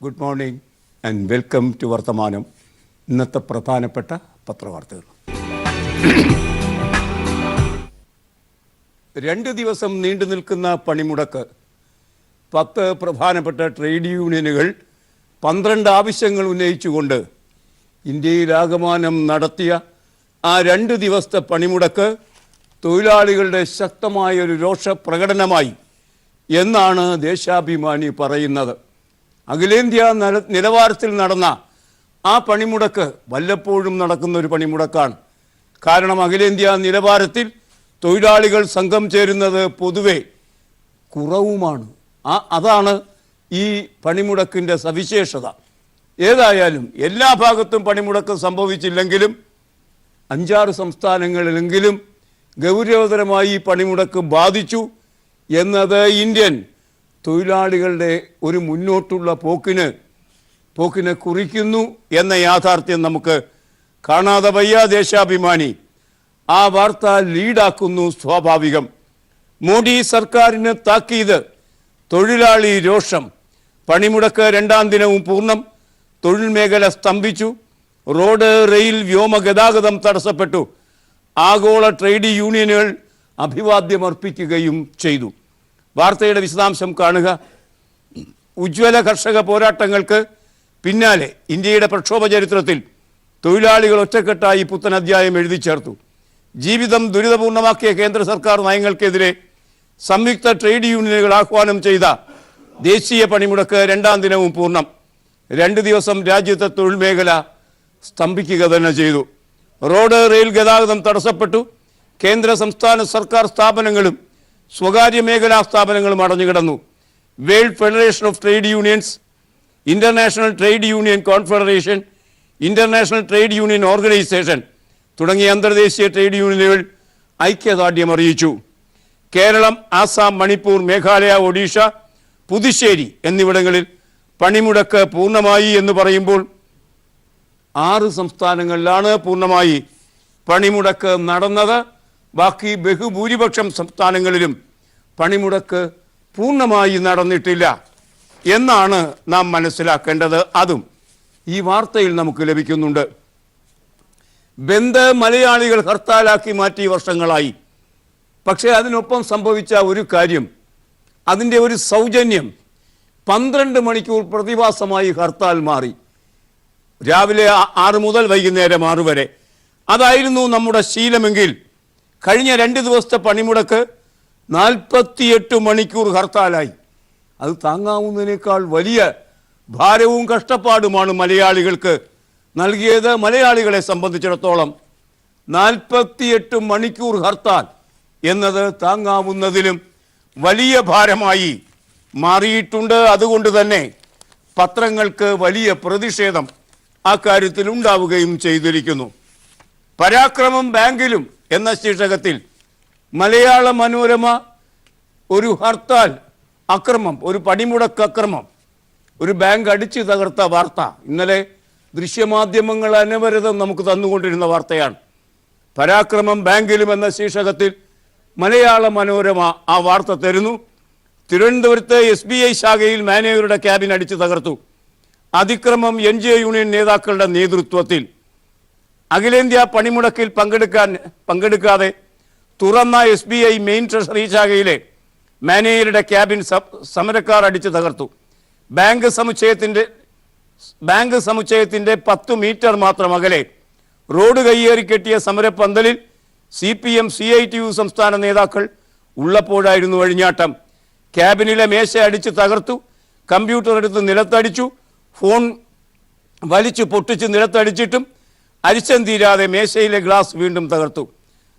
Good morning and welcome to Varthamanam. ഇന്നത്തെ പ്രധാനപ്പെട്ട പത്രവാർത്തകൾ. 2 ദിവസം നീണ്ടു നിൽക്കുന്ന പണിമുടക്ക്. 10 പ്രധാനപ്പെട്ട ട്രേഡ് യൂണിയനുകൾ 12 ആവശ്യങ്ങൾ ഉന്നയിച്ചുകൊണ്ട് ഇന്ത്യയിലാകമാനം നടത്തിയ ആ 2 ദിവസത്തെ പണിമുടക്ക് തൊഴിലാളികളുടെ ശക്തമായൊരു രോഷപ്രകടനമായി എന്നാണ് ദേശാഭിമാനി പറയുന്നത്. അഖിലേന്ത്യാ നിലവാരത്തിൽ നടന്ന ആ പണിമുടക്ക് വല്ലപ്പോഴും നടക്കുന്ന ഒരു പണിമുടക്കാണ്. കാരണം അഖിലേന്ത്യാ നിലവാരത്തിൽ തൊഴിലാളികൾ സംഘം ചേരുന്നത് പൊതുവെ കുറവുമാണ്. അതാണ് ഈ പണിമുടക്കിൻ്റെ സവിശേഷത. ഏതായാലും എല്ലാ ഭാഗത്തും പണിമുടക്ക് സംഭവിച്ചില്ലെങ്കിലും 5-6 സംസ്ഥാനങ്ങളിലെങ്കിലും ഗൗരവതരമായി ഈ പണിമുടക്ക് ബാധിച്ചു എന്നത് ഇന്ത്യൻ തൊഴിലാളികളുടെ ഒരു മുന്നോട്ടുള്ള പോക്കിനെ കുറിക്കുന്നു എന്ന യാഥാർത്ഥ്യം നമുക്ക് കാണാതെ വയ്യ. ദേശാഭിമാനി ആ വാർത്ത ലീഡാക്കുന്നു. സ്വാഭാവികം. മോഡി സർക്കാരിന് താക്കീത്, തൊഴിലാളി രോഷം. പണിമുടക്ക് 2ാം ദിനവും പൂർണ്ണം. തൊഴിൽ മേഖല സ്തംഭിച്ചു. റോഡ്, റെയിൽ, വ്യോമ ഗതാഗതം തടസ്സപ്പെട്ടു. ആഗോള ട്രേഡ് യൂണിയനുകൾ അഭിവാദ്യമർപ്പിക്കുകയും ചെയ്തു. വാർത്തയുടെ വിശദാംശം കാണുക. ഉജ്ജ്വല കർഷക പോരാട്ടങ്ങൾക്ക് പിന്നാലെ ഇന്ത്യയുടെ പ്രക്ഷോഭ ചരിത്രത്തിൽ തൊഴിലാളികൾ ഒറ്റക്കെട്ടായി പുത്തൻ അധ്യായം എഴുതി ചേർത്തു. ജീവിതം ദുരിതപൂർണമാക്കിയ കേന്ദ്ര സർക്കാർ നയങ്ങൾക്കെതിരെ സംയുക്ത ട്രേഡ് യൂണിയനുകൾ ആഹ്വാനം ചെയ്ത ദേശീയ പണിമുടക്ക് 2ാം ദിനവും പൂർണ്ണം. 2 ദിവസം രാജ്യത്തെ തൊഴിൽ മേഖല സ്തംഭിക്കുക തന്നെ ചെയ്തു. റോഡ്, റെയിൽ ഗതാഗതം തടസ്സപ്പെട്ടു. കേന്ദ്ര സംസ്ഥാന സർക്കാർ സ്ഥാപനങ്ങളും സ്വകാര്യ മേഖലാ സ്ഥാപനങ്ങളും അടഞ്ഞുകിടന്നു. World federation of trade unions, international trade union confederation, international trade union organisation തുടങ്ങിയ അന്തർദേശീയ ട്രേഡ് യൂണിയനുകൾ ഐക്യദാർഢ്യം അറിയിച്ചു. കേരളം, ആസാം, മണിപ്പൂർ, മേഘാലയ, ഒഡീഷ, പുതുശ്ശേരി എന്നിവിടങ്ങളിൽ പണിമുടക്ക് പൂർണ്ണമായി എന്ന് പറയുമ്പോൾ 6 സംസ്ഥാനങ്ങളിലാണ് പൂർണ്ണമായി പണിമുടക്ക് നടന്നത്. ബാക്കി ബഹുഭൂരിപക്ഷം സംസ്ഥാനങ്ങളിലും പണിമുടക്ക് പൂർണ്ണമായി നടന്നിട്ടില്ല എന്നാണ് നാം മനസ്സിലാക്കേണ്ടത്. അതും ഈ വാർത്തയിൽ നമുക്ക് ലഭിക്കുന്നുണ്ട്. ബന്ദ് മലയാളികൾ ഹർത്താലാക്കി മാറ്റി വർഷങ്ങളായി. പക്ഷേ അതിനൊപ്പം സംഭവിച്ച ഒരു കാര്യം, അതിൻ്റെ ഒരു സൗജന്യം, 12 മണിക്കൂർ പ്രതിഭാസമായി ഹർത്താൽ മാറി. രാവിലെ 6 മുതൽ വൈകുന്നേരം 6 വരെ. അതായിരുന്നു നമ്മുടെ ശീലമെങ്കിൽ കഴിഞ്ഞ 2 ദിവസത്തെ പണിമുടക്ക് 48 മണിക്കൂർ ഹർത്താലായി. അത് താങ്ങാവുന്നതിനേക്കാൾ വലിയ ഭാരവും കഷ്ടപ്പാടുമാണ് മലയാളികൾക്ക് നൽകിയത്. മലയാളികളെ സംബന്ധിച്ചിടത്തോളം 48 മണിക്കൂർ ഹർത്താൽ എന്നത് താങ്ങാവുന്നതിലും വലിയ ഭാരമായി മാറിയിട്ടുണ്ട്. അതുകൊണ്ട് തന്നെ പത്രങ്ങൾക്ക് വലിയ പ്രതിഷേധം ആ കാര്യത്തിൽ ഉണ്ടാവുകയും ചെയ്തിരിക്കുന്നു. പരാക്രമം ബാങ്കിലും എന്ന ശീർഷകത്തിൽ മലയാള മനോരമ ഒരു ഹർത്താൽ അക്രമം, ഒരു പണിമുടക്ക് അക്രമം, ഒരു ബാങ്ക് അടിച്ചു തകർത്ത വാർത്ത ഇന്നലെ ദൃശ്യമാധ്യമങ്ങൾ അനവരതം നമുക്ക് തന്നുകൊണ്ടിരുന്ന വാർത്തയാണ്. പരാക്രമം ബാങ്കിലും എന്ന ശീർഷകത്തിൽ മലയാള മനോരമ ആ വാർത്ത തരുന്നു. തിരുവനന്തപുരത്ത് SBI ശാഖയിൽ മാനേജറുടെ ക്യാബിൻ അടിച്ചു തകർത്തു. അതിക്രമം NJ യൂണിയൻ നേതാക്കളുടെ നേതൃത്വത്തിൽ. അഖിലേന്ത്യാ പണിമുടക്കിൽ പങ്കെടുക്കാതെ തുറന്ന SBI മെയിൻ ട്രഷറി ശാഖയിലെ മാനേജറുടെ ക്യാബിൻ സമരക്കാർ അടിച്ചു തകർത്തു. ബാങ്ക് സമുച്ചയത്തിൻ്റെ 10 മീറ്റർ മാത്രം അകലെ റോഡ് കയ്യേറി കെട്ടിയ സമരപ്പന്തലിൽ CPM CITU സംസ്ഥാന നേതാക്കൾ ഉള്ളപ്പോഴായിരുന്നു അഴിഞ്ഞാട്ടം. ക്യാബിനിലെ മേശ അടിച്ച് തകർത്തു. കമ്പ്യൂട്ടർ എടുത്ത് നിലത്തടിച്ചു. ഫോൺ വലിച്ചു പൊട്ടിച്ച് നിലത്തടിച്ചിട്ടും അരിശം തീരാതെ മേശയിലെ ഗ്ലാസ് വീണ്ടും തകർത്തു.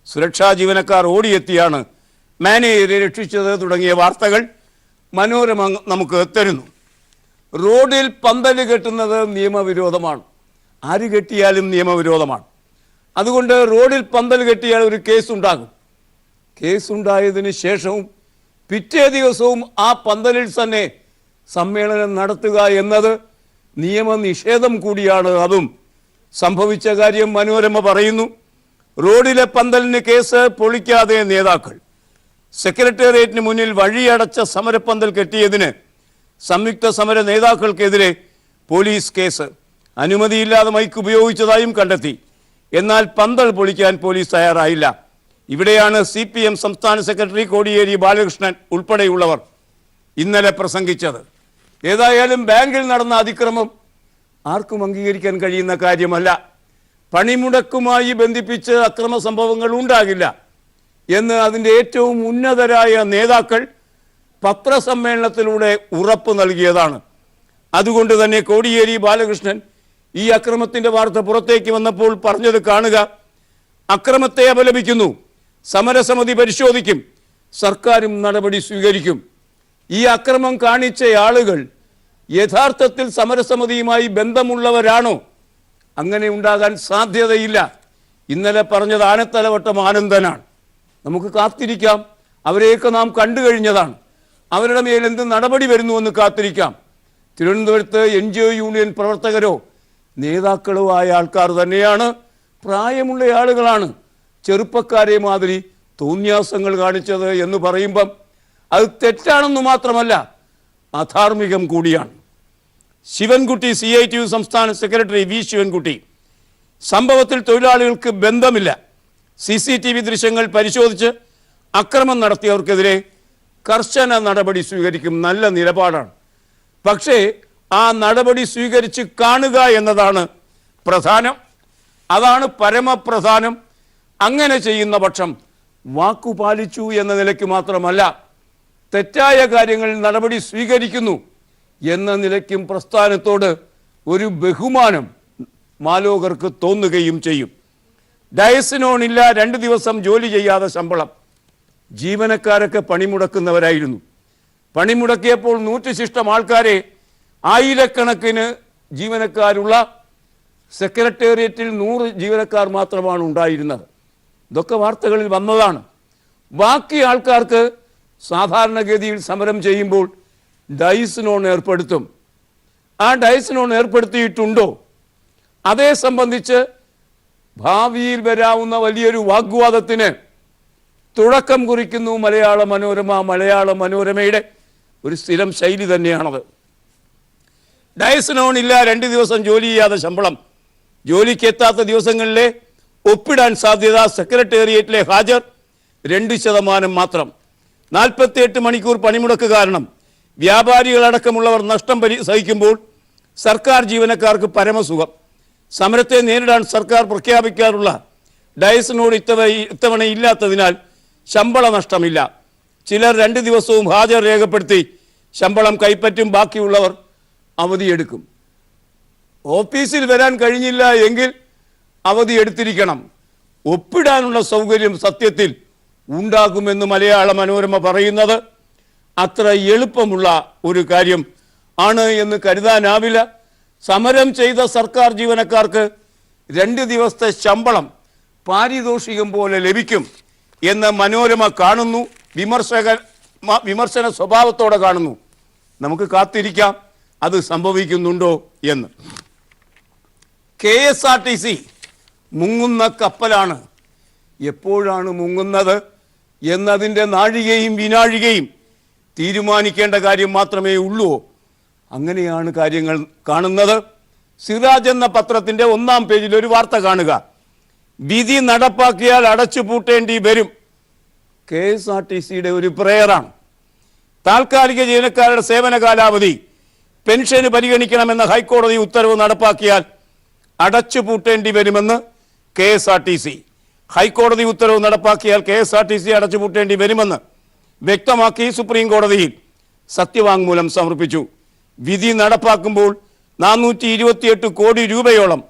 സുരക്ഷാ ജീവനക്കാർ ഓടിയെത്തിയാണ് മാനേജരെ രക്ഷിച്ചത് തുടങ്ങിയ വാർത്തകൾ മനോരമ നമുക്ക് തരുന്നു. റോഡിൽ പന്തൽ കെട്ടുന്നത് നിയമവിരോധമാണ്. ആര് കെട്ടിയാലും നിയമവിരോധമാണ്. അതുകൊണ്ട് റോഡിൽ പന്തൽ കെട്ടിയാൽ ഒരു കേസുണ്ടാകും. കേസുണ്ടായതിന് ശേഷവും പിറ്റേ ദിവസവും ആ പന്തലിൽ തന്നെ സമ്മേളനം നടത്തുക എന്നത് നിയമനിഷേധം കൂടിയാണ്. അതും സംഭവിച്ച കാര്യം മനോരമ പറയുന്നു. റോഡിലെ പന്തലിന് കേസ് പൊളിക്കാതെ നേതാക്കൾ. സെക്രട്ടേറിയറ്റിന് മുന്നിൽ വഴിയടച്ച സമരപ്പന്തൽ കെട്ടിയതിന് സംയുക്ത സമര നേതാക്കൾക്കെതിരെ പോലീസ് കേസ്. അനുമതിയില്ലാതെ മൈക്ക് ഉപയോഗിച്ചതായും കണ്ടെത്തി. എന്നാൽ പന്തൽ പൊളിക്കാൻ പോലീസ് തയ്യാറായില്ല. ഇവിടെയാണ് CPM സംസ്ഥാന സെക്രട്ടറി കോടിയേരി ബാലകൃഷ്ണൻ ഉൾപ്പെടെയുള്ളവർ ഇന്നലെ പ്രസംഗിച്ചത്. ഏതായാലും ബാങ്കിൽ നടന്ന അതിക്രമം ആർക്കും അംഗീകരിക്കാൻ കഴിയുന്ന കാര്യമല്ല. പണിമുടക്കുമായി ബന്ധിപ്പിച്ച് അക്രമ സംഭവങ്ങൾ ഉണ്ടാകില്ല എന്ന് അതിൻ്റെ ഏറ്റവും ഉന്നതരായ നേതാക്കൾ പത്രസമ്മേളനത്തിലൂടെ ഉറപ്പ് നൽകിയതാണ്. അതുകൊണ്ട് തന്നെ കോടിയേരി ബാലകൃഷ്ണൻ ഈ അക്രമത്തിൻ്റെ വാർത്ത പുറത്തേക്ക് വന്നപ്പോൾ പറഞ്ഞത് കാണുക. അക്രമത്തെ അപലപിക്കുന്നു, സമരസമിതി പരിശോധിക്കും, സർക്കാരും നടപടി സ്വീകരിക്കും. ഈ അക്രമം കാണിച്ച ആളുകൾ യഥാർത്ഥത്തിൽ സമരസമിതിയുമായി ബന്ധമുള്ളവരാണോ? അങ്ങനെ ഉണ്ടാകാൻ സാധ്യതയില്ല. ഇന്നലെ പറഞ്ഞത് ആനത്തലവട്ടം ആനന്ദനാണ്. നമുക്ക് കാത്തിരിക്കാം. അവരെയൊക്കെ നാം കണ്ടു കഴിഞ്ഞതാണ്. അവരുടെ മേൽ എന്ത് നടപടി വരുന്നുവെന്ന് കാത്തിരിക്കാം. തിരുവനന്തപുരത്ത് NGO യൂണിയൻ പ്രവർത്തകരോ നേതാക്കളോ ആയ ആൾക്കാർ തന്നെയാണ്. പ്രായമുള്ള ആളുകളാണ്. ചെറുപ്പക്കാരെ മാതിരി തോന്യാസങ്ങൾ കാണിച്ചത് എന്ന് പറയുമ്പം അത് തെറ്റാണെന്ന് മാത്രമല്ല, അധാർമികം കൂടിയാണ്. ശിവൻകുട്ടി, CITU സംസ്ഥാന സെക്രട്ടറി V. ശിവൻകുട്ടി, സംഭവത്തിൽ തൊഴിലാളികൾക്ക് ബന്ധമില്ല. CCTV ദൃശ്യങ്ങൾ പരിശോധിച്ച് അക്രമം നടത്തിയവർക്കെതിരെ കർശന നടപടി സ്വീകരിക്കും. നല്ല നിലപാടാണ്. പക്ഷേ ആ നടപടി സ്വീകരിച്ച് കാണുക എന്നതാണ് പ്രധാനം. അതാണ് പരമപ്രധാനം. അങ്ങനെ ചെയ്യുന്ന പക്ഷം വാക്കുപാലിച്ചു എന്ന നിലയ്ക്ക് മാത്രമല്ല, തെറ്റായ കാര്യങ്ങളിൽ നടപടി സ്വീകരിക്കുന്നു എന്ന നിലയ്ക്കും പ്രസ്ഥാനത്തോട് ഒരു ബഹുമാനം മാലോകർക്ക് തോന്നുകയും ചെയ്യും. ഡയസിനോണില്ല, 2 ദിവസം ജോലി ചെയ്യാതെ ശമ്പളം. ജീവനക്കാരൊക്കെ പണിമുടക്കുന്നവരായിരുന്നു. പണിമുടക്കിയപ്പോൾ 100 ശിഷ്ടം ആൾക്കാരെ, ആയിരക്കണക്കിന് ജീവനക്കാരുള്ള സെക്രട്ടേറിയറ്റിൽ 100 ജീവനക്കാർ മാത്രമാണ് ഉണ്ടായിരുന്നത്. ഇതൊക്കെ വാർത്തകളിൽ വന്നതാണ്. ബാക്കി ആൾക്കാർക്ക് സാധാരണഗതിയിൽ സമരം ചെയ്യുമ്പോൾ ഡയസിനോൺ ഏർപ്പെടുത്തും. ആ ഡയസിനോൺ ഏർപ്പെടുത്തിയിട്ടുണ്ടോ? അതേ സംബന്ധിച്ച് ഭാവിയിൽ വരാവുന്ന വലിയൊരു വാഗ്വാദത്തിന് തുടക്കം കുറിക്കുന്നു മലയാള മനോരമ. മലയാള മനോരമയുടെ ഒരു സ്ഥിരം ശൈലി തന്നെയാണത്. ഡയസിനോണില്ല, 2 ദിവസം ജോലി ചെയ്യാതെ ശമ്പളം. ജോലിക്ക് എത്താത്ത ദിവസങ്ങളിലെ ഒപ്പിടാൻ സാധ്യത. സെക്രട്ടേറിയറ്റിലെ ഹാജർ 2% മാത്രം. 48 മണിക്കൂർ പണിമുടക്ക് കാരണം വ്യാപാരികളടക്കമുള്ളവർ നഷ്ടം സഹിക്കുമ്പോൾ സർക്കാർ ജീവനക്കാർക്ക് പരമസുഖം. സമരത്തെ നേരിടാൻ സർക്കാർ പ്രഖ്യാപിക്കാറുള്ള ഡയസിനോട് ഇത്തവണ ഇല്ലാത്തതിനാൽ ശമ്പള നഷ്ടമില്ല. ചിലർ 2 ദിവസവും ഹാജർ രേഖപ്പെടുത്തി ശമ്പളം കൈപ്പറ്റും. ബാക്കിയുള്ളവർ അവധിയെടുക്കും. ഓഫീസിൽ വരാൻ കഴിഞ്ഞില്ല എങ്കിൽ അവധി എടുത്തിരിക്കണം. ഒപ്പിടാനുള്ള സൗകര്യം സത്യത്തിൽ ഉണ്ടാകുമെന്ന് മലയാള മനോരമ പറയുന്നത് അത്ര എളുപ്പമുള്ള ഒരു കാര്യം ആണ് എന്ന് കരുതാനാവില്ല. സമരം ചെയ്ത സർക്കാർ ജീവനക്കാർക്ക് 2 ദിവസത്തെ ശമ്പളം പാരിതോഷികം പോലെ ലഭിക്കും എന്ന് മനോരമ കാണുന്നു. വിമർശന സ്വഭാവത്തോടെ കാണുന്നു. നമുക്ക് കാത്തിരിക്കാം അത് സംഭവിക്കുന്നുണ്ടോ എന്ന്. KSRTC മുങ്ങുന്ന കപ്പലാണ്. എപ്പോഴാണ് മുങ്ങുന്നത് എന്നതിൻ്റെ നാഴികയും വിനാഴികയും തീരുമാനിക്കേണ്ട കാര്യം മാത്രമേ ഉള്ളൂ. അങ്ങനെയാണ് കാര്യങ്ങൾ കാണുന്നത്. സിറാജ് എന്ന പത്രത്തിൻ്റെ 1-ാം പേജിൽ ഒരു വാർത്ത കാണുക. വിധി നടപ്പാക്കിയാൽ അടച്ചുപൂട്ടേണ്ടി വരും. KSRTCയുടെ ഒരു പ്രേയറാണ്. താൽക്കാലിക ജീവനക്കാരുടെ സേവന കാലാവധി പെൻഷന് പരിഗണിക്കണമെന്ന ഹൈക്കോടതി ഉത്തരവ് നടപ്പാക്കിയാൽ അടച്ചുപൂട്ടേണ്ടി വരുമെന്ന് KSRTC. ഹൈക്കോടതി ഉത്തരവ് നടപ്പാക്കിയാൽ KSRTC അടച്ചുപൂട്ടേണ്ടി വരുമെന്ന് വ്യക്തമാക്കി സുപ്രീം കോടതിയിൽ സത്യവാങ്മൂലം സമർപ്പിച്ചു. വിധി നടപ്പാക്കുമ്പോൾ 428 കോടി രൂപയോളം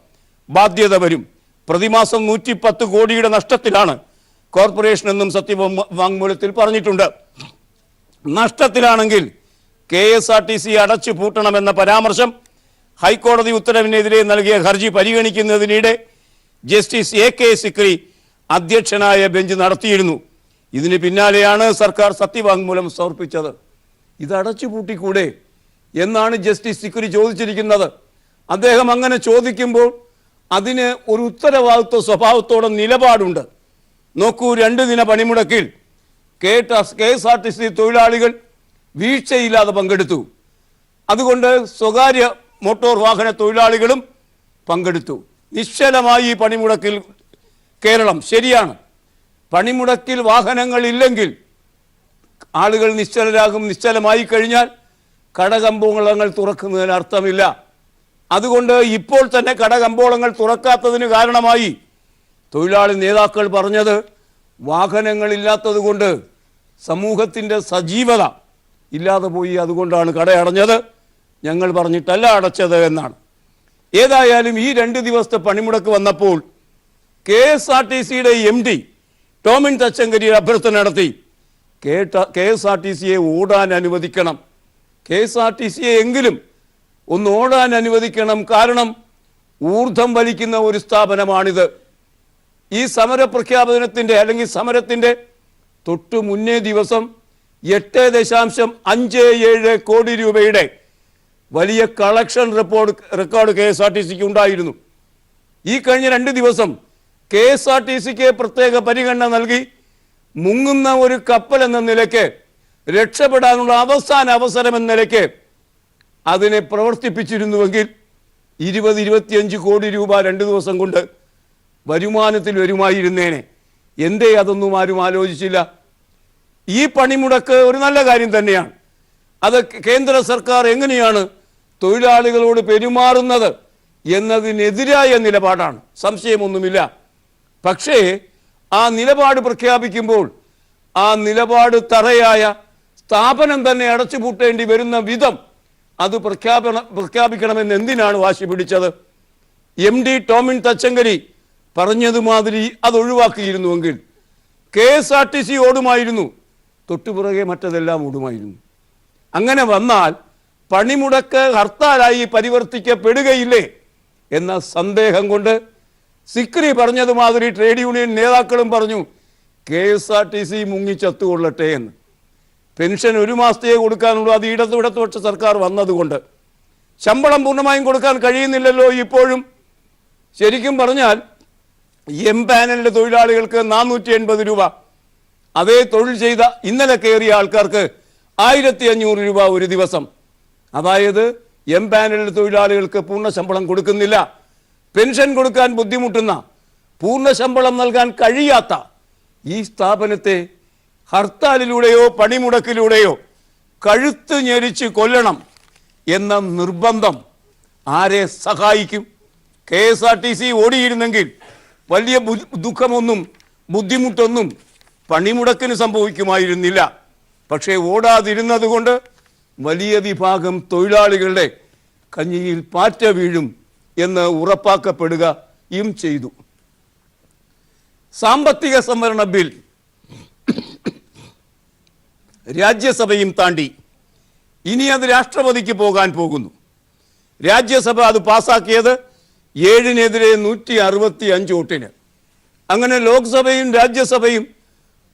ബാധ്യത വരും. പ്രതിമാസം 110 കോടിയുടെ നഷ്ടത്തിലാണ് കോർപ്പറേഷൻ എന്നും സത്യവാങ്മൂലത്തിൽ പറഞ്ഞിട്ടുണ്ട്. നഷ്ടത്തിലാണെങ്കിൽ KSRTC അടച്ചു പൂട്ടണമെന്ന പരാമർശം ഹൈക്കോടതി ഉത്തരവിനെതിരെ നൽകിയ ഹർജി പരിഗണിക്കുന്നതിനിടെ ജസ്റ്റിസ് AK സിക്രി അധ്യക്ഷനായ ബെഞ്ച് നടത്തിയിരുന്നു. ഇതിന് പിന്നാലെയാണ് സർക്കാർ സത്യവാങ്മൂലം സമർപ്പിച്ചത്. ഇത് അടച്ചുപൂട്ടിക്കൂടെ എന്നാണ് ജസ്റ്റിസ് സിക്രി ചോദിച്ചിരിക്കുന്നത്. അദ്ദേഹം അങ്ങനെ ചോദിക്കുമ്പോൾ അതിന് ഒരു ഉത്തരവാദിത്വ സ്വഭാവത്തോടെ നിലപാടുണ്ട്. നോക്കൂ, 2 ദിന പണിമുടക്കിൽ KSRTC തൊഴിലാളികൾ വീഴ്ചയില്ലാതെ പങ്കെടുത്തു. അതുകൊണ്ട് സ്വകാര്യ മോട്ടോർ വാഹന തൊഴിലാളികളും പങ്കെടുത്തു. നിശ്ചലമായി ഈ പണിമുടക്കിൽ കേരളം. ശരിയാണ്, പണിമുടക്കിൽ വാഹനങ്ങളില്ലെങ്കിൽ ആളുകൾ നിശ്ചലരാകും. നിശ്ചലമായി കഴിഞ്ഞാൽ കടകമ്പോളങ്ങൾ തുറക്കുന്നതിന് അർത്ഥമില്ല. അതുകൊണ്ട് ഇപ്പോൾ തന്നെ കടകമ്പോളങ്ങൾ തുറക്കാത്തതിന് കാരണമായി തൊഴിലാളി നേതാക്കൾ പറഞ്ഞത് വാഹനങ്ങളില്ലാത്തത് കൊണ്ട് സമൂഹത്തിൻ്റെ സജീവത ഇല്ലാതെ പോയി, അതുകൊണ്ടാണ് കടയടഞ്ഞത്, ഞങ്ങൾ പറഞ്ഞിട്ടല്ല അടച്ചത് എന്നാണ്. ഏതായാലും ഈ 2 ദിവസത്തെ പണിമുടക്ക് വന്നപ്പോൾ KSRTCയുടെ MD ടോമിൻ തച്ചങ്കരി അഭ്യർത്ഥന നടത്തി. KSRTCയെ ഓടാൻ അനുവദിക്കണം, KSRTCയെ എങ്കിലും ഒന്ന് ഓടാൻ അനുവദിക്കണം. കാരണം ഊർധം വലിക്കുന്ന ഒരു സ്ഥാപനമാണിത്. ഈ സമര പ്രഖ്യാപനത്തിൻ്റെ അല്ലെങ്കിൽ സമരത്തിൻ്റെ തൊട്ടു മുന്നേ ദിവസം 8.57 കോടി രൂപയുടെ വലിയ കളക്ഷൻ റെക്കോർഡ് KSRTCക്ക് ഉണ്ടായിരുന്നു. ഈ കഴിഞ്ഞ 2 ദിവസം KSRTCക്ക് പ്രത്യേക പരിഗണന നൽകി മുങ്ങുന്ന ഒരു കപ്പൽ എന്ന നിലയ്ക്ക്, രക്ഷപ്പെടാനുള്ള അവസാന അവസരം എന്ന നിലയ്ക്ക് അതിനെ പ്രവർത്തിപ്പിച്ചിരുന്നുവെങ്കിൽ 20-25 കോടി രൂപ 2 ദിവസം കൊണ്ട് വരുമാനത്തിൽ വരുമായിരുന്നേനെ. എന്തേ അതൊന്നും ആരും ആലോചിച്ചില്ല? ഈ പണിമുടക്ക് ഒരു നല്ല കാര്യം തന്നെയാണ്. അത് കേന്ദ്ര സർക്കാർ എങ്ങനെയാണ് തൊഴിലാളികളോട് പെരുമാറുന്നത് എന്നതിനെതിരായ നിലപാടാണ്, സംശയമൊന്നുമില്ല. പക്ഷേ ആ നിലപാട് പ്രഖ്യാപിക്കുമ്പോൾ ആ നിലപാട് തറയായ സ്ഥാപനം തന്നെ അടച്ചുപൂട്ടേണ്ടി വരുന്ന വിധം അത് പ്രഖ്യാപിക്കണമെന്ന് എന്തിനാണ് വാശി പിടിച്ചത്? MD ടോമിൻ തച്ചങ്കരി പറഞ്ഞതുമാതിരി അത് ഒഴിവാക്കിയിരുന്നുവെങ്കിൽ KSRTC ഓടുമായിരുന്നു, തൊട്ടുപുറകെ മറ്റതെല്ലാം ഓടുമായിരുന്നു. അങ്ങനെ വന്നാൽ പണിമുടക്ക് ഹർത്താലായി പരിവർത്തിക്കപ്പെടുകയില്ലേ എന്ന സന്ദേഹം കൊണ്ട് സിക്രി പറഞ്ഞതുമാതിരി ട്രേഡ് യൂണിയൻ നേതാക്കളും പറഞ്ഞു KSRTC മുങ്ങിച്ചത്തുകൊള്ളട്ടെ എന്ന്. പെൻഷൻ 1 മാസത്തെ കൊടുക്കാനുള്ളൂ, അത് ഇടതുപക്ഷ സർക്കാർ വന്നതുകൊണ്ട്. ശമ്പളം പൂർണ്ണമായും കൊടുക്കാൻ കഴിയുന്നില്ലല്ലോ ഇപ്പോഴും. ശരിക്കും പറഞ്ഞാൽ പാനലിലെ തൊഴിലാളികൾക്ക് 480 രൂപ, അതേ തൊഴിൽ ചെയ്ത ഇന്നലെ കയറിയ ആൾക്കാർക്ക് 1500 രൂപ ഒരു ദിവസം. അതായത് പാനലിലെ തൊഴിലാളികൾക്ക് പൂർണ്ണ ശമ്പളം കൊടുക്കുന്നില്ല. പെൻഷൻ കൊടുക്കാൻ ബുദ്ധിമുട്ടുന്ന, പൂർണ്ണ ശമ്പളം നൽകാൻ കഴിയാത്ത ഈ സ്ഥാപനത്തെ ഹർത്താലിലൂടെയോ പണിമുടക്കിലൂടെയോ കഴുത്ത് ഞെരിച്ച് കൊല്ലണം എന്ന നിർബന്ധം ആരെ സഹായിക്കും? KSRTC ഓടിയിരുന്നെങ്കിൽ വലിയ ദുഃഖമൊന്നും ബുദ്ധിമുട്ടൊന്നും പണിമുടക്കിന് സംഭവിക്കുമായിരുന്നില്ല. പക്ഷേ ഓടാതിരുന്നത് കൊണ്ട് വലിയ വിഭാഗം തൊഴിലാളികളുടെ കഞ്ഞിയിൽ പാറ്റ വീഴും എന്ന് ഉറപ്പാക്കപ്പെടുകയും ചെയ്തു. സാമ്പത്തിക സംവരണ ബിൽ രാജ്യസഭയും താണ്ടി ഇനി അത് രാഷ്ട്രപതിക്ക് പോകാൻ പോകുന്നു. രാജ്യസഭ അത് പാസാക്കിയത് 7-നെതിരെ 165 വോട്ടിന്. അങ്ങനെ ലോക്സഭയും രാജ്യസഭയും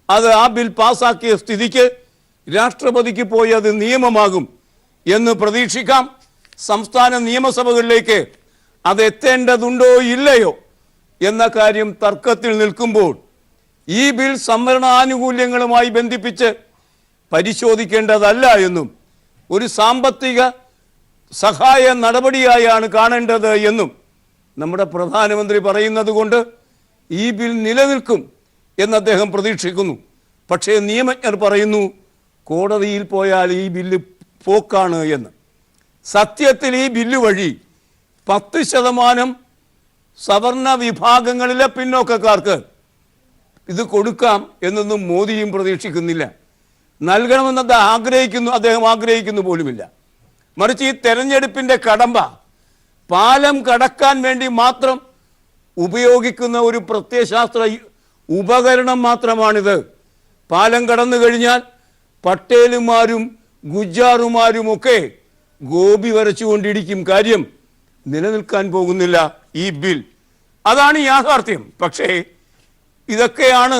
അത് ആ ബിൽ പാസാക്കിയ സ്ഥിതിക്ക് രാഷ്ട്രപതിക്ക് പോയി അത് നിയമമാകും എന്ന് പ്രതീക്ഷിക്കാം. സംസ്ഥാന നിയമസഭകളിലേക്ക് അത് എത്തേണ്ടതുണ്ടോ ഇല്ലയോ എന്ന കാര്യം തർക്കത്തിൽ നിൽക്കുമ്പോൾ ഈ ബിൽ സംവരണ ആനുകൂല്യങ്ങളുമായി ബന്ധിപ്പിച്ച് പരിശോധിക്കേണ്ടതല്ല എന്നും ഒരു സാമ്പത്തിക സഹായ നടപടിയായാണ് കാണേണ്ടത് എന്നും നമ്മുടെ പ്രധാനമന്ത്രി പറയുന്നത് കൊണ്ട് ഈ ബിൽ നിലനിൽക്കും എന്ന് അദ്ദേഹം പ്രതീക്ഷിക്കുന്നു. പക്ഷേ നിയമജ്ഞർ പറയുന്നു കോടതിയിൽ പോയാൽ ഈ ബില്ല് പോക്കാണ് എന്ന്. സത്യത്തിൽ ഈ ബില്ല് വഴി 10% സവർണ വിഭാഗങ്ങളിലെ പിന്നോക്കക്കാർക്ക് ഇത് കൊടുക്കാം എന്നൊന്നും മോദിയും പ്രതീക്ഷിക്കുന്നില്ല. നൽകണമെന്ന് അദ്ദേഹം ആഗ്രഹിക്കുന്നു പോലുമില്ല. മറിച്ച് ഈ തെരഞ്ഞെടുപ്പിൻ്റെ കടമ്പ പാലം കടക്കാൻ വേണ്ടി മാത്രം ഉപയോഗിക്കുന്ന ഒരു പ്രത്യയശാസ്ത്ര ഉപകരണം മാത്രമാണിത്. പാലം കടന്നു കഴിഞ്ഞാൽ പട്ടേലുമാരും ഗുജ്ജാറുമാരുമൊക്കെ ഗോപി വരച്ചുകൊണ്ടിരിക്കും. കാര്യം നിലനിൽക്കാൻ പോകുന്നില്ല ഈ ബിൽ. അതാണ് യാഥാർത്ഥ്യം. പക്ഷേ ഇതൊക്കെയാണ്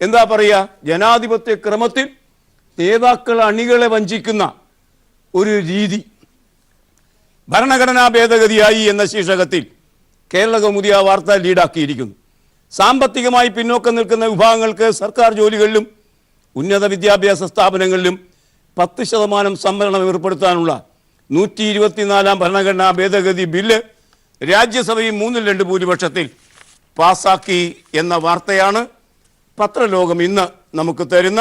എന്താ പറയുക, ജനാധിപത്യ ക്രമത്തിൽ നേതാക്കൾ അണികളെ വഞ്ചിക്കുന്ന ഒരു രീതി. ഭരണഘടനാ ഭേദഗതിയായി എന്ന ശീർഷകത്തിൽ കേരള കൗമുദി ആ വാർത്ത ലീഡാക്കിയിരിക്കുന്നു. സാമ്പത്തികമായി പിന്നോക്കം നിൽക്കുന്ന വിഭാഗങ്ങൾക്ക് സർക്കാർ ജോലികളിലും ഉന്നത വിദ്യാഭ്യാസ സ്ഥാപനങ്ങളിലും 10% സംവരണം ഏർപ്പെടുത്താനുള്ള 124 ഭരണഘടനാ ഭേദഗതി ബില്ല് രാജ്യസഭയിൽ 2/3 ഭൂരിപക്ഷത്തിൽ പാസാക്കി എന്ന വാർത്തയാണ് പത്രലോകം ഇന്ന് നമുക്ക് തരുന്ന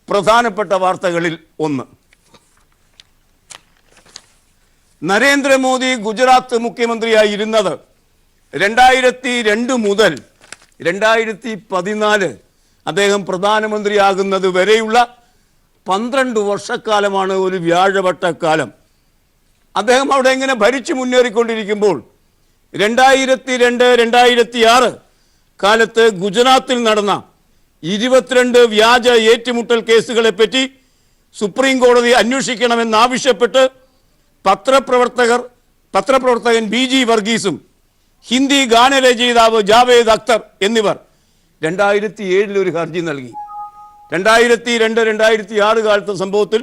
പ്രധാനപ്പെട്ട വാർത്തകളിൽ ഒന്ന്. നരേന്ദ്രമോദി ഗുജറാത്ത് മുഖ്യമന്ത്രിയായിരുന്നത് 2002 മുതൽ 2014 അദ്ദേഹം പ്രധാനമന്ത്രിയാകുന്നത് വരെയുള്ള 12 വർഷക്കാലമാണ്, ഒരു വ്യാഴവട്ടക്കാലം. അദ്ദേഹം അവിടെ ഇങ്ങനെ ഭരിച്ചു മുന്നേറിക്കൊണ്ടിരിക്കുമ്പോൾ 2002-2006 കാലത്ത് ഗുജറാത്തിൽ നടന്ന 22 വ്യാജ ഏറ്റുമുട്ടൽ കേസുകളെപ്പറ്റി സുപ്രീം കോടതി അന്വേഷിക്കണമെന്നാവശ്യപ്പെട്ട് പത്രപ്രവർത്തകൻ BG വർഗീസും ഹിന്ദി ഗാനരചയിതാവ് ജാവേദ് അക്തർ എന്നിവർ 2007 ഒരു ഹർജി നൽകി. 2002-2006 കാലത്തെ സംഭവത്തിൽ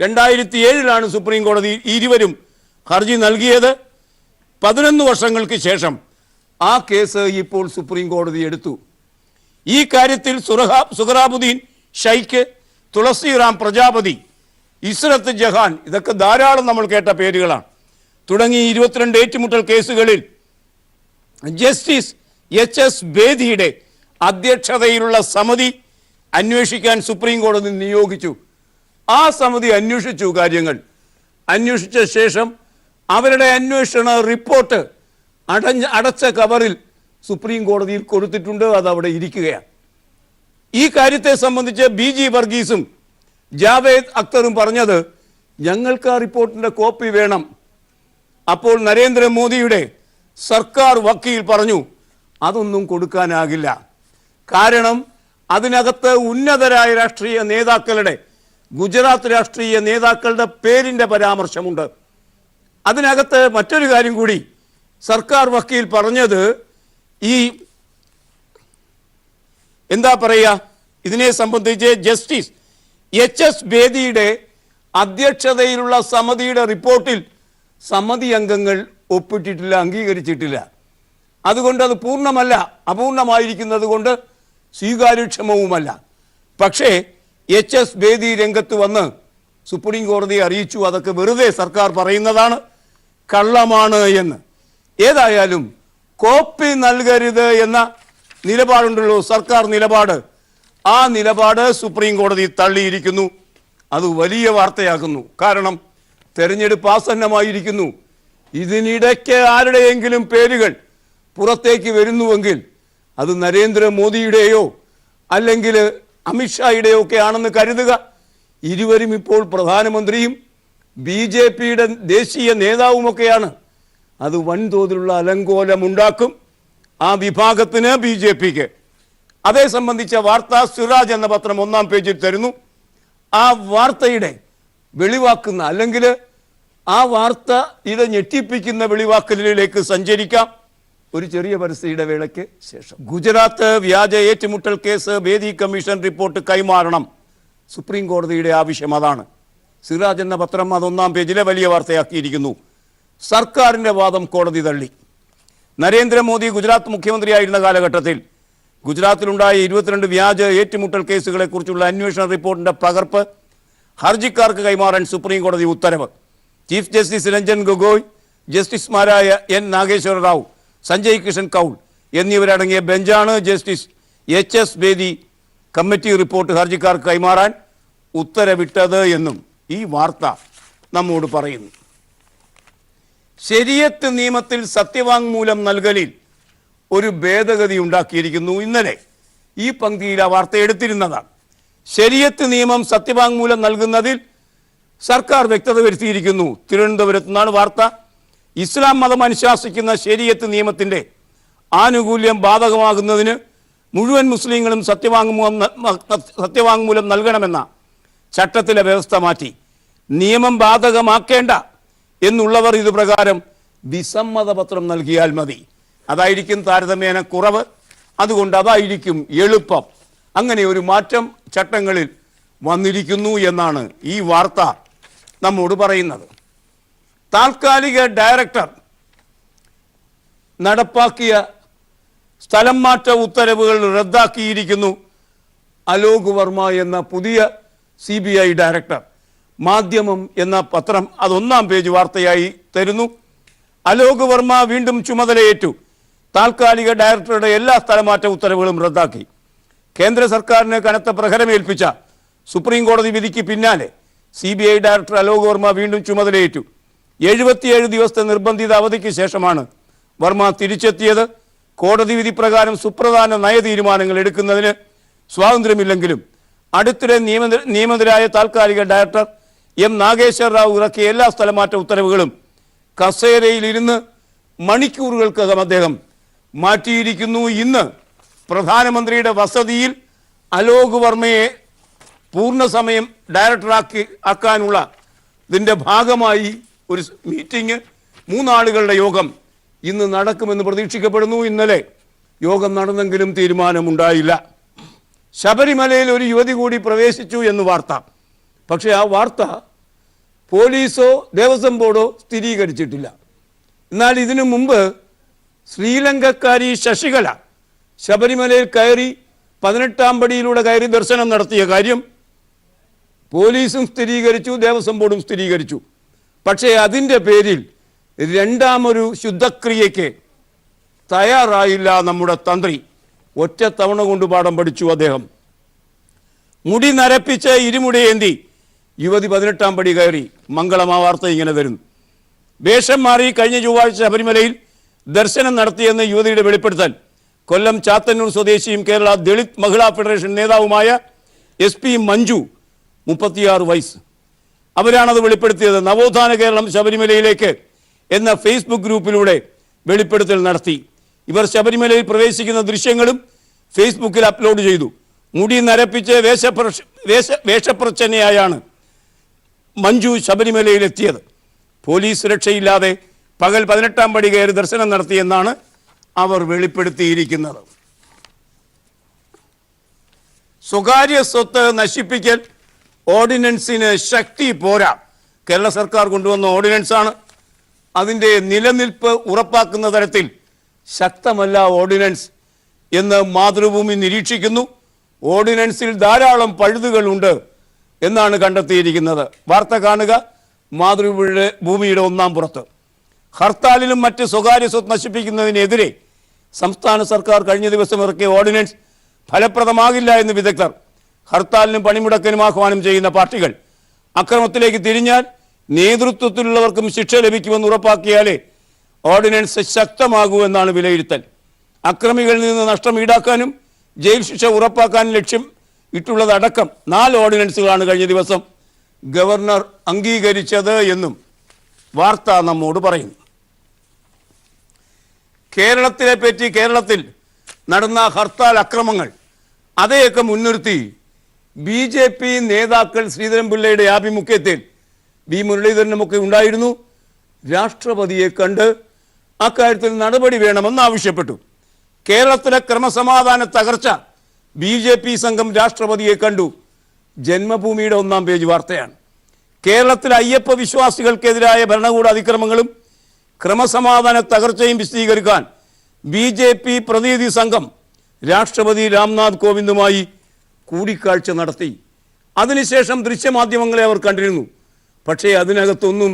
2007 സുപ്രീം കോടതി ഇരുവരും ഹർജി നൽകിയത്. 11 വർഷങ്ങൾക്ക് ശേഷം ആ കേസ് ഇപ്പോൾ സുപ്രീം കോടതി എടുത്തു. ഈ കാര്യത്തിൽ സുഹറാബുദ്ദീൻ ഷൈഖ്, തുളസിറാം പ്രജാപതി, ഇസ്രത്ത് ജഹാൻ, ഇതൊക്കെ ധാരാളം നമ്മൾ കേട്ട പേരുകളാണ്, തുടങ്ങി 22 ഏറ്റുമുട്ടൽ കേസുകളിൽ ജസ്റ്റിസ് HS ബേദിയുടെ അധ്യക്ഷതയിലുള്ള സമിതി അന്വേഷിക്കാൻ സുപ്രീം കോടതി നിയോഗിച്ചു. ആ സമിതി അന്വേഷിച്ചു, കാര്യങ്ങൾ അന്വേഷിച്ച ശേഷം അവരുടെ അന്വേഷണ റിപ്പോർട്ട് അടച്ച കവറിൽ സുപ്രീം കോടതിയിൽ കൊടുത്തിട്ടുണ്ട്. അത് അവിടെ ഇരിക്കുകയാണ്. ഈ കാര്യത്തെ സംബന്ധിച്ച് BG വർഗീസും ജാവേദ് അക്തറും പറഞ്ഞത്, ഞങ്ങൾക്ക് ആ റിപ്പോർട്ടിൻ്റെ കോപ്പി വേണം. അപ്പോൾ നരേന്ദ്രമോദിയുടെ സർക്കാർ വക്കീൽ പറഞ്ഞു, അതൊന്നും കൊടുക്കാനാകില്ല. കാരണം അതിനകത്ത് ഉന്നതരായ രാഷ്ട്രീയ നേതാക്കളുടെ, ഗുജറാത്ത് രാഷ്ട്രീയ നേതാക്കളുടെ പേരിൻ്റെ പരാമർശമുണ്ട്. അതിനകത്ത് മറ്റൊരു കാര്യം കൂടി സർക്കാർ വക്കീൽ പറഞ്ഞത്, ഈ എന്താ പറയുക, ഇതിനെ സംബന്ധിച്ച് ജസ്റ്റിസ് HS ബേദിയുടെ അധ്യക്ഷതയിലുള്ള സമിതിയുടെ റിപ്പോർട്ടിൽ സമിതി അംഗങ്ങൾ ഒപ്പിട്ടിട്ടില്ല, അംഗീകരിച്ചിട്ടില്ല. അതുകൊണ്ട് അത് പൂർണ്ണമല്ല, അപൂർണമായിരിക്കുന്നത് കൊണ്ട് സ്വീകാര്യക്ഷമവുമല്ല. പക്ഷേ HS ബേദി രംഗത്ത് വന്ന് സുപ്രീം കോടതിയെ അറിയിച്ചു, അതൊക്കെ വെറുതെ സർക്കാർ പറയുന്നതാണ്, കള്ളമാണ് എന്ന്. ഏതായാലും കോപ്പി നൽകരുത് എന്ന നിലപാടുണ്ടല്ലോ, സർക്കാർ നിലപാട്, ആ നിലപാട് സുപ്രീം കോടതി തള്ളിയിരിക്കുന്നു. അത് വലിയ വാർത്തയാക്കുന്നു. കാരണം തെരഞ്ഞെടുപ്പ് ആസന്നമായിരിക്കുന്നു. ഇതിനിടയ്ക്ക് ആരുടെയെങ്കിലും പേരുകൾ പുറത്തേക്ക് വരുന്നുവെങ്കിൽ അത് നരേന്ദ്രമോദിയുടെയോ അല്ലെങ്കിൽ അമിത്ഷായുടെയോ ഒക്കെ ആണെന്ന് കരുതുക. ഇരുവരും ഇപ്പോൾ പ്രധാനമന്ത്രിയും BJPയുടെ ദേശീയ നേതാവുമൊക്കെയാണ്. അത് വൻതോതിലുള്ള അലങ്കോലമുണ്ടാക്കും ആ വിഭാഗത്തിന്, BJPക്ക്. അതേ സംബന്ധിച്ച വാർത്ത സിറാജ് എന്ന പത്രം 1-ാം പേജിൽ തരുന്നു. ആ വാർത്തയുടെ വെളിവാക്കുന്ന, അല്ലെങ്കിൽ ആ വാർത്തയുടെ ഞെട്ടിപ്പിക്കുന്ന വെളിവാക്കലിലേക്ക് സഞ്ചരിക്കാം ഒരു ചെറിയ പരസ്യയുടെ വേളയ്ക്ക് ശേഷം. ഗുജറാത്ത് വ്യാജ ഏറ്റുമുട്ടൽ കേസ് ബേദി കമ്മീഷൻ റിപ്പോർട്ട് കൈമാറണം, സുപ്രീം കോടതിയുടെ ആവശ്യം അതാണ്. സിറാജ് എന്ന പത്രം അത് 1-ാം പേജിലെ വലിയ വാർത്തയാക്കിയിരിക്കുന്നു. സർക്കാരിൻ്റെ വാദം കോടതി തള്ളി. നരേന്ദ്രമോദി ഗുജറാത്ത് മുഖ്യമന്ത്രിയായിരുന്ന കാലഘട്ടത്തിൽ ഗുജറാത്തിലുണ്ടായ 22 വ്യാജ ഏറ്റുമുട്ടൽ കേസുകളെക്കുറിച്ചുള്ള അന്വേഷണ റിപ്പോർട്ടിൻ്റെ പകർപ്പ് ഹർജിക്കാർക്ക് കൈമാറാൻ സുപ്രീം കോടതി ഉത്തരവ്. ചീഫ് ജസ്റ്റിസ് രഞ്ജൻ ഗൊഗോയ്, ജസ്റ്റിസുമാരായ N നാഗേശ്വര റാവു, സഞ്ജയ് കിഷൻ കൗൾ എന്നിവരടങ്ങിയ ബെഞ്ചാണ് justice HS Bedi committee report ഹർജിക്കാർക്ക് കൈമാറാൻ ഉത്തരവിട്ടത് എന്നും ഈ വാർത്ത നമ്മോട് പറയുന്നു. ശരിയത്ത് നിയമത്തിൽ സത്യവാങ്മൂലം നൽകലിൽ ഒരു ഭേദഗതി ഉണ്ടാക്കിയിരിക്കുന്നു. ഇന്നലെ ഈ പങ്ക്തിയിൽ ആ വാർത്ത എടുത്തിരുന്നതാണ്. ശരിയത്ത് നിയമം സത്യവാങ്മൂലം നൽകുന്നതിൽ സർക്കാർ വ്യക്തത വരുത്തിയിരിക്കുന്നു. തിരുവനന്തപുരത്ത് നിന്നാണ് വാർത്ത. ഇസ്ലാം മതം അനുശാസിക്കുന്ന ശരിയത്ത് നിയമത്തിൻ്റെ ആനുകൂല്യം ബാധകമാകുന്നതിന് മുഴുവൻ മുസ്ലിങ്ങളും സത്യവാങ്മൂലം നൽകണമെന്ന ചട്ടത്തിലെ വ്യവസ്ഥ മാറ്റി നിയമം ബാധകമാക്കേണ്ട എന്നുള്ളവർ ഇതുപ്രകാരം വിസമ്മതപത്രം നൽകിയാൽ മതി. അതായിരിക്കും താരതമ്യേന കുറവ്, അതുകൊണ്ട് അതായിരിക്കും എളുപ്പം. അങ്ങനെ ഒരു മാറ്റം ചട്ടങ്ങളിൽ വന്നിരിക്കുന്നു എന്നാണ് ഈ വാർത്ത നമ്മോട് പറയുന്നത്. താൽക്കാലിക ഡയറക്ടർ നടപ്പാക്കിയ സ്ഥലം മാറ്റ ഉത്തരവുകൾ റദ്ദാക്കിയിരിക്കുന്നു. അലോക് വർമ്മ എന്ന പുതിയ CBI ഡയറക്ടർ മാധ്യമം എന്ന പത്രം അത് 1-ാം പേജ് വാർത്തയായി തരുന്നു. അലോക് വർമ്മ വീണ്ടും ചുമതലയേറ്റു. താൽക്കാലിക ഡയറക്ടറുടെ എല്ലാ സ്ഥലമാറ്റ ഉത്തരവുകളും റദ്ദാക്കി. കേന്ദ്ര സർക്കാരിന് കനത്ത പ്രഹരമേൽപ്പിച്ച സുപ്രീം കോടതി വിധിക്ക് പിന്നാലെ CBI ഡയറക്ടർ അലോക് വർമ്മ വീണ്ടും ചുമതലയേറ്റു. 77 ദിവസത്തെ നിർബന്ധിത അവധിക്ക് ശേഷമാണ് വർമ്മ തിരിച്ചെത്തിയത്. കോടതി വിധി പ്രകാരം സുപ്രധാന നയതീരുമാനങ്ങൾ എടുക്കുന്നതിന് സ്വാതന്ത്ര്യമില്ലെങ്കിലും അടുത്തിടെ നിയമിതരായ താൽക്കാലിക ഡയറക്ടർ M. നാഗേശ്വർ റാവു ഇറക്കിയ എല്ലാ സ്ഥലമാറ്റ ഉത്തരവുകളും കസേരയിൽ ഇരുന്ന് മണിക്കൂറുകൾക്കകം അദ്ദേഹം മാറ്റിയിരിക്കുന്നു. ഇന്ന് പ്രധാനമന്ത്രിയുടെ വസതിയിൽ അലോക് വർമ്മയെ പൂർണ്ണസമയം ആക്കാനുള്ള ഇതിൻ്റെ ഭാഗമായി ഒരു മീറ്റിംഗ് 3 ആളുകളുടെ യോഗം ഇന്ന് നടക്കുമെന്ന് പ്രതീക്ഷിക്കപ്പെടുന്നു. ഇന്നലെ യോഗം നടന്നെങ്കിലും തീരുമാനമുണ്ടായില്ല. ശബരിമലയിൽ ഒരു യുവതി കൂടി പ്രവേശിച്ചു എന്ന് വാർത്ത. പക്ഷേ ആ വാർത്ത പോലീസോ ദേവസ്വം ബോർഡോ സ്ഥിരീകരിച്ചിട്ടില്ല. എന്നാൽ ഇതിനു മുമ്പ് ശ്രീലങ്കക്കാരി ശശികല ശബരിമലയിൽ കയറി 18-ാം പടിയിലൂടെ കയറി ദർശനം നടത്തിയ കാര്യം പോലീസും സ്ഥിരീകരിച്ചു, ദേവസ്വം ബോർഡും സ്ഥിരീകരിച്ചു. പക്ഷേ അതിൻ്റെ പേരിൽ രണ്ടാമൊരു ശുദ്ധക്രിയയ്ക്ക് തയ്യാറായില്ല നമ്മുടെ തന്ത്രി. ഒറ്റ തവണ കൊണ്ട് പാഠം പഠിച്ചു അദ്ദേഹം. മുടി നരപ്പിച്ച് ഇരുമുടിയേന്തി യുവതി 18-ാം പടി കയറി. മംഗളമാ വാർത്ത ഇങ്ങനെ വരുന്നു. വേഷം മാറി കഴിഞ്ഞ ചൊവ്വാഴ്ച ശബരിമലയിൽ ദർശനം നടത്തിയെന്ന യുവതിയുടെ വെളിപ്പെടുത്തൽ കൊല്ലം ചാത്തന്നൂർ സ്വദേശിയും കേരള ദളിത് മഹിളാ ഫെഡറേഷൻ നേതാവുമായ SP മഞ്ജു 36 വയസ്സ്. അവരാണത് വെളിപ്പെടുത്തിയത്. നവോത്ഥാന കേരളം ശബരിമലയിലേക്ക് എന്ന ഫേസ്ബുക്ക് ഗ്രൂപ്പിലൂടെ വെളിപ്പെടുത്തൽ നടത്തി. ഇവർ ശബരിമലയിൽ പ്രവേശിക്കുന്ന ദൃശ്യങ്ങളും ഫേസ്ബുക്കിൽ അപ്ലോഡ് ചെയ്തു. മുടി നരപ്പിച്ച് വേഷപ്രച്ഛന്നയായാണ് മഞ്ജു ശബരിമലയിലെത്തിയത്. പോലീസ് സുരക്ഷയില്ലാതെ പകൽ 18-ാം പടി കയറി ദർശനം നടത്തിയെന്നാണ് അവർ വെളിപ്പെടുത്തിയിരിക്കുന്നത്. സ്വകാര്യ സ്വത്ത് നശിപ്പിക്കൽ ഓർഡിനൻസിന് ശക്തി പോരാ. കേരള സർക്കാർ കൊണ്ടുവന്ന ഓർഡിനൻസാണ്. അതിൻ്റെ നിലനിൽപ്പ് ഉറപ്പാക്കുന്ന തരത്തിൽ ശക്തമല്ല ഓർഡിനൻസ് എന്ന് മാതൃഭൂമി നിരീക്ഷിക്കുന്നു. ഓർഡിനൻസിൽ ധാരാളം പഴുതുകളുണ്ട് എന്നാണ് കണ്ടെത്തിയിരിക്കുന്നത്. വാർത്ത കാണുക മാതൃഭൂമിയുടെ 1-ാം പുറത്ത്. ഹർത്താലിലും മറ്റ് സ്വകാര്യ സ്വത്ത് നശിപ്പിക്കുന്നതിനെതിരെ സംസ്ഥാന സർക്കാർ കഴിഞ്ഞ ദിവസം ഇറക്കിയ ഓർഡിനൻസ് ഫലപ്രദമാകില്ല എന്ന് വിദഗ്ധർ. ഹർത്താലിനും പണിമുടക്കിനും ആഹ്വാനം ചെയ്യുന്ന പാർട്ടികൾ അക്രമത്തിലേക്ക് തിരിഞ്ഞാൽ നേതൃത്വത്തിലുള്ളവർക്കും ശിക്ഷ ലഭിക്കുമെന്ന് ഉറപ്പാക്കിയാലേ ഓർഡിനൻസ് ശക്തമാകൂ എന്നാണ് വിലയിരുത്തൽ. അക്രമികളിൽ നിന്ന് നഷ്ടം ഈടാക്കാനും ജയിൽ ശിക്ഷ ഉറപ്പാക്കാനും ലക്ഷ്യം ഇട്ടുള്ളതടക്കം 4 ഓർഡിനൻസുകളാണ് കഴിഞ്ഞ ദിവസം ഗവർണർ അംഗീകരിച്ചത് എന്നും വാർത്ത നമ്മോട് പറയുന്നു. കേരളത്തിൽ നടന്ന ഹർത്താൽ അക്രമങ്ങൾ അതെയൊക്കെ മുൻനിർത്തി BJP നേതാക്കൾ ശ്രീധരൻപിള്ളയുടെ ആഭിമുഖ്യത്തിൽ V. മുരളീധരനുമൊക്കെ ഉണ്ടായിരുന്നു. രാഷ്ട്രപതിയെ കണ്ട് അക്കാര്യത്തിൽ നടപടി വേണമെന്ന് ആവശ്യപ്പെട്ടു. കേരളത്തിലെ ക്രമസമാധാന തകർച്ച BJP സംഘം രാഷ്ട്രപതിയെ കണ്ടു. ജന്മഭൂമിയുടെ 1-ാം പേജ് വാർത്തയാണ്. കേരളത്തിലെ അയ്യപ്പ വിശ്വാസികൾക്കെതിരായ ഭരണകൂട അതിക്രമങ്ങളും ക്രമസമാധാന തകർച്ചയും വിശദീകരിക്കാൻ BJP പ്രതിനിധി സംഘം രാഷ്ട്രപതി രാംനാഥ് കോവിന്ദുമായി കൂടിക്കാഴ്ച നടത്തി. അതിനുശേഷം ദൃശ്യമാധ്യമങ്ങളെ അവർ കണ്ടിരുന്നു. പക്ഷേ അതിനകത്തൊന്നും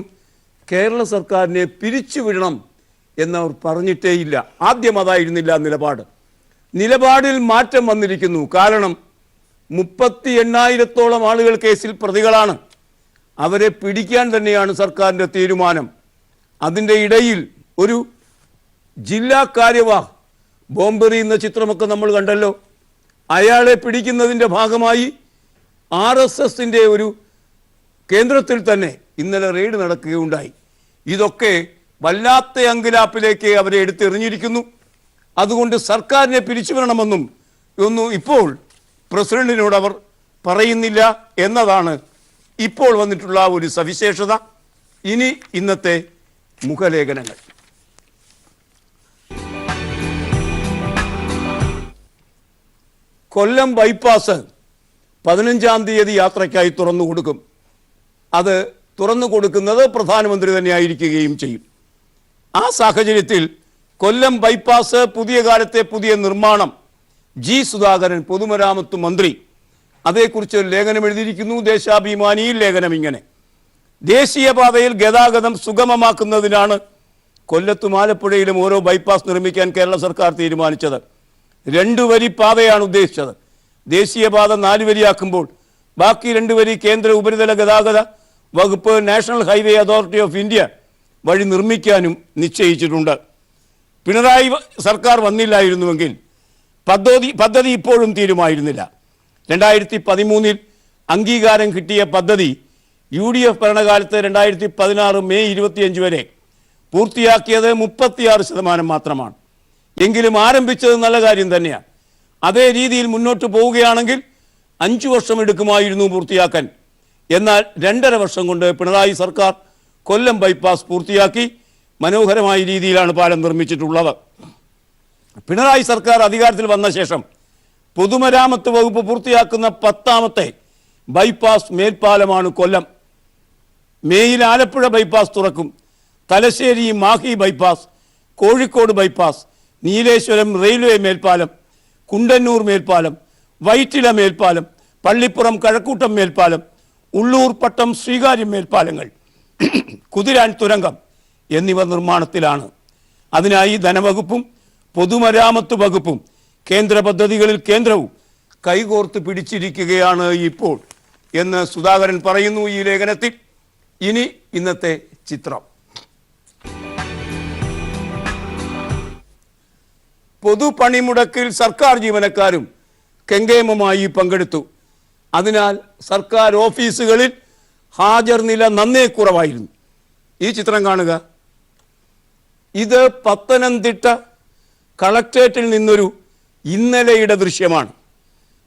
കേരള സർക്കാരിനെ പിരിച്ചുവിടണം എന്നവർ പറഞ്ഞിട്ടേയില്ല. ആദ്യം അതായിരുന്നില്ല നിലപാടിൽ മാറ്റം വന്നിരിക്കുന്നു. കാരണം 38,000-ഓളം ആളുകൾ കേസിൽ പ്രതികളാണ്. അവരെ പിടിക്കാൻ തന്നെയാണ് സർക്കാരിൻ്റെ തീരുമാനം. അതിൻ്റെ ഇടയിൽ ഒരു ജില്ലാ കാര്യവാഹ് ബോംബെറിയുന്ന ചിത്രമൊക്കെ നമ്മൾ കണ്ടല്ലോ. അയാളെ പിടിക്കുന്നതിൻ്റെ ഭാഗമായി RSSൻ്റെ ഒരു കേന്ദ്രത്തിൽ തന്നെ ഇന്നലെ റെയ്ഡ് നടക്കുകയുണ്ടായി. ഇതൊക്കെ വല്ലാത്ത അങ്കലാപ്പിലേക്ക് അവരെ എടുത്തെറിഞ്ഞിരിക്കുന്നു. അതുകൊണ്ട് സർക്കാരിനെ പിരിച്ചുവിടണമെന്നും ഒന്നും ഇപ്പോൾ പ്രസിഡന്റിനോട് അവർ പറയുന്നില്ല എന്നതാണ് ഇപ്പോൾ വന്നിട്ടുള്ള ഒരു സവിശേഷത. ഇനി ഇന്നത്തെ മുഖലേഖനങ്ങൾ. കൊല്ലം ബൈപ്പാസ് 15-ാം തീയതി യാത്രയ്ക്കായി തുറന്നു കൊടുക്കും. അത് തുറന്നു കൊടുക്കുന്നത് പ്രധാനമന്ത്രി തന്നെയായിരിക്കുകയും ചെയ്യും. ആ സാഹചര്യത്തിൽ കൊല്ലം ബൈപ്പാസ് പുതിയ കാലത്തെ പുതിയ നിർമ്മാണം G. സുധാകരൻ പൊതുമരാമത്ത് മന്ത്രി അതേക്കുറിച്ച് ലേഖനം എഴുതിയിരിക്കുന്നു. ദേശാഭിമാനിയിൽ ലേഖനം ഇങ്ങനെ: ദേശീയപാതയിൽ ഗതാഗതം സുഗമമാക്കുന്നതിനാണ് കൊല്ലത്തും ആലപ്പുഴയിലും ഓരോ ബൈപ്പാസ് നിർമ്മിക്കാൻ കേരള സർക്കാർ തീരുമാനിച്ചത്. 2 വരി പാതയാണ് ഉദ്ദേശിച്ചത്. ദേശീയപാത 4 വരിയാക്കുമ്പോൾ ബാക്കി 2 വരി കേന്ദ്ര ഉപരിതല ഗതാഗത വകുപ്പ് national highway authority of India വഴി നിർമ്മിക്കാനും നിശ്ചയിച്ചിട്ടുണ്ട്. പിണറായി സർക്കാർ വന്നില്ലായിരുന്നുവെങ്കിൽ പദ്ധതി ഇപ്പോഴും തീരുമായിരുന്നില്ല. 2013 അംഗീകാരം കിട്ടിയ പദ്ധതി UDF ഭരണകാലത്ത് 2016 മെയ് 25 വരെ പൂർത്തിയാക്കിയത് 36% മാത്രമാണ്. എങ്കിലും ആരംഭിച്ചത് നല്ല കാര്യം തന്നെയാണ്. അതേ രീതിയിൽ മുന്നോട്ട് പോവുകയാണെങ്കിൽ 5 വർഷം എടുക്കുമായിരുന്നു പൂർത്തിയാക്കാൻ. എന്നാൽ 2.5 വർഷം കൊണ്ട് പിണറായി സർക്കാർ കൊല്ലം ബൈപ്പാസ് പൂർത്തിയാക്കി മനോഹരമായ രീതിയിലാണ് പാലം നിർമ്മിച്ചിട്ടുള്ളത്. പിണറായി സർക്കാർ അധികാരത്തിൽ വന്ന ശേഷം പൊതുമരാമത്ത് വകുപ്പ് പൂർത്തിയാക്കുന്ന 10ാമത്തെ ബൈപ്പാസ് മേൽപ്പാലമാണ് കൊല്ലം. മേയിൽ ആലപ്പുഴ ബൈപ്പാസ് തുറക്കും. Thalassery Mahe bypass, Kozhikode bypass, Nileshwaram railway മേൽപ്പാലം, കുണ്ടന്നൂർ മേൽപ്പാലം, വൈറ്റില മേൽപ്പാലം, പള്ളിപ്പുറം കഴക്കൂട്ടം മേൽപ്പാലം, ഉള്ളൂർ പട്ടം ശ്രീകാര്യം മേൽപ്പാലങ്ങൾ, കുതിരാൻ തുരങ്കം എന്നിവ നിർമ്മാണത്തിലാണ്. അതിനായി ധനവകുപ്പും പൊതുമരാമത്ത് വകുപ്പും കേന്ദ്ര പദ്ധതികളിൽ കേന്ദ്രവും കൈകോർത്ത് പിടിച്ചിരിക്കുകയാണ് ഇപ്പോൾ എന്ന് സുധാകരൻ പറയുന്നു ഈ ലേഖനത്തിൽ. ഇനി ഇന്നത്തെ ചിത്രം. പൊതുപണിമുടക്കിൽ സർക്കാർ ജീവനക്കാരും കെങ്കേമമായി പങ്കെടുത്തു. അതിനാൽ സർക്കാർ ഓഫീസുകളിൽ ഹാജർ നില നന്നേ കുറവായിരുന്നു. ഈ ചിത്രം കാണുക. ഇത് പത്തനംതിട്ട കളക്ട്രേറ്റിൽ നിന്നൊരു ഇന്നലെയുടെ ദൃശ്യമാണ്.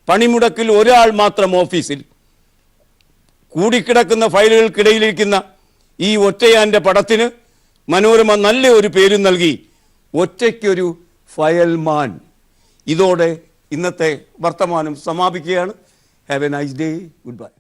പണിമുടക്കിൽ ഒരാൾ മാത്രം ഓഫീസിൽ. കൂടിക്കിടക്കുന്ന ഫയലുകൾക്കിടയിലിരിക്കുന്ന ഈ ഒറ്റയാൻ്റെ പടത്തിന് മനോരമ നല്ല ഒരു പേര് നൽകി, ഒറ്റയ്ക്കൊരു ഫയൽമാൻ. ഇതോടെ ഇന്നത്തെ വർത്തമാനം സമാപിക്കുകയാണ്. Have a nice day. Good bye.